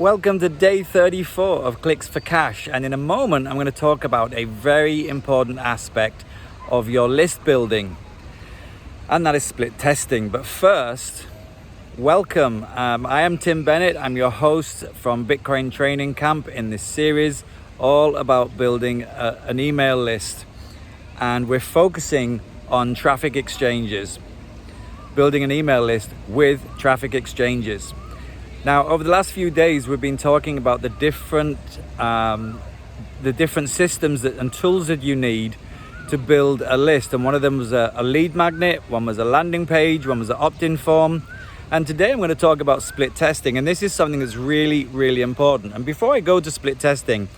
Welcome to day 34 of Clicks for Cash, and in a moment I'm going to talk about a very important aspect of your list building, and that is split testing. But first, welcome. I am Tim Bennett. I'm your host from Bitcoin Training Camp in this series all about building an email list, and we're focusing on traffic exchanges, building an email list with traffic exchanges. Now, over the last few days, we've been talking about the different systems and tools that you need to build a list. And one of them was a lead magnet, one was a landing page, one was an opt-in form. And today I'm going to talk about split testing. And this is something that's really, really important. And before I go to split testing,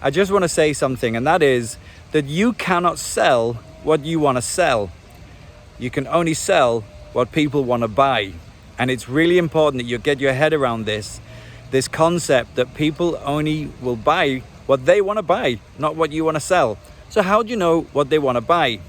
I just want to say something, and that is that you cannot sell what you want to sell. You can only sell what people want to buy. And it's really important that you get your head around this concept that people only will buy what they want to buy, not what you want to sell. So how do you know what they want to buy?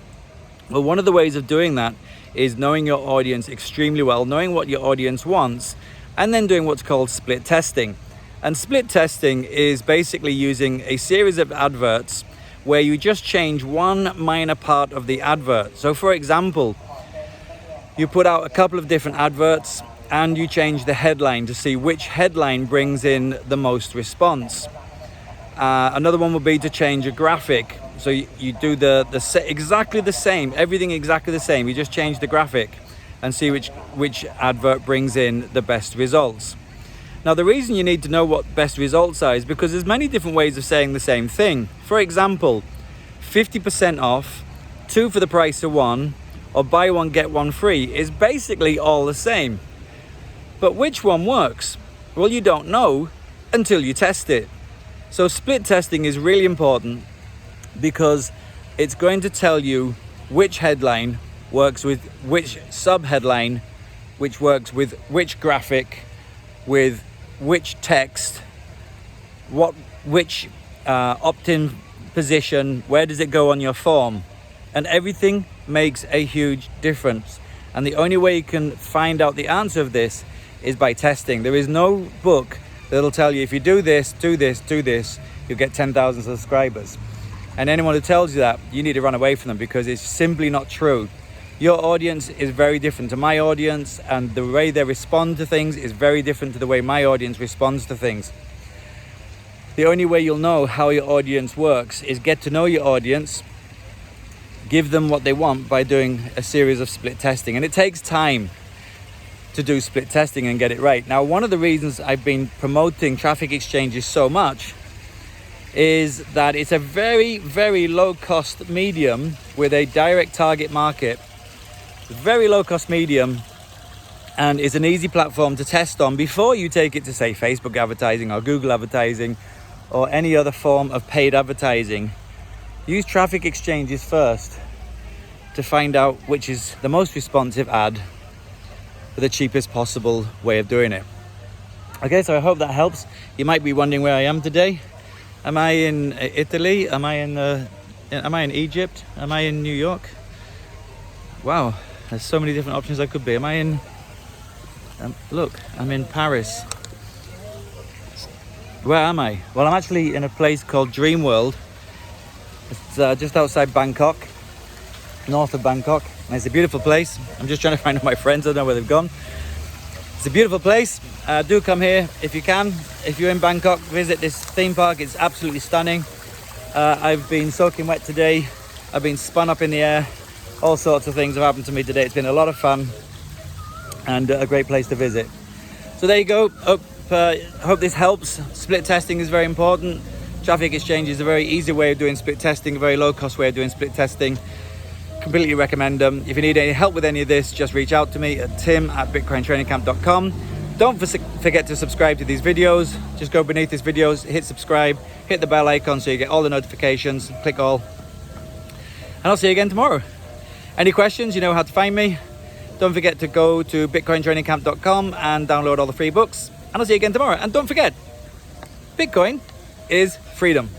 Well, one of the ways of doing that is knowing your audience extremely well, knowing what your audience wants, and then doing what's called split testing. And split testing is basically using a series of adverts where you just change one minor part of the advert. So for example, you put out a couple of different adverts and you change the headline to see which headline brings in the most response. Another one would be to change a graphic. So you do exactly the same, everything exactly the same. You just change the graphic and see which advert brings in the best results. Now, the reason you need to know what best results are is because there's many different ways of saying the same thing. For example, 50% off, 2 for the price of 1, or buy one get one free is basically all the same. But which one works? Well, you don't know until you test it. So split testing is really important because it's going to tell you which headline works with which sub-headline, which works with which graphic, with which text, which opt-in position, where does it go on your form, and everything makes a huge difference. And the only way you can find out the answer of this is by testing. There is no book that'll tell you if you do this, do this, do this, you'll get 10,000 subscribers. And anyone who tells you that, you need to run away from them because it's simply not true. Your audience is very different to my audience, and the way they respond to things is very different to the way my audience responds to things. The only way you'll know how your audience works is get to know your audience, give them what they want by doing a series of split testing. And it takes time to do split testing and get it right. Now, one of the reasons I've been promoting traffic exchanges so much is that it's a very, very low cost medium with a direct target market. Very low cost medium, and it's an easy platform to test on before you take it to, say, Facebook advertising or Google advertising or any other form of paid advertising. Use traffic exchanges first to find out which is the most responsive ad for the cheapest possible way of doing it. Okay, so I hope that helps. You might be wondering where I am today. Am I in Italy? Am I in Egypt? Am I in New York? Wow, there's so many different options I could be. Am I in... look, I'm in Paris. Where am I? Well, I'm actually in a place called Dream World. It's just outside Bangkok, north of Bangkok. And it's a beautiful place. I'm just trying to find out my friends. I don't know where they've gone. It's a beautiful place. Do come here if you can. If you're in Bangkok, visit this theme park. It's absolutely stunning. I've been soaking wet today. I've been spun up in the air. All sorts of things have happened to me today. It's been a lot of fun and a great place to visit. So there you go. Hope this helps. Split testing is very important. Traffic exchange is a very easy way of doing split testing, a very low cost way of doing split testing. Completely recommend them. If you need any help with any of this, just reach out to me at tim@bitcointrainingcamp.com. Don't forget to subscribe to these videos. Just go beneath these videos, hit subscribe, hit the bell icon so you get all the notifications, click all. And I'll see you again tomorrow. Any questions, you know how to find me. Don't forget to go to bitcointrainingcamp.com and download all the free books. And I'll see you again tomorrow. And don't forget, Bitcoin is freedom.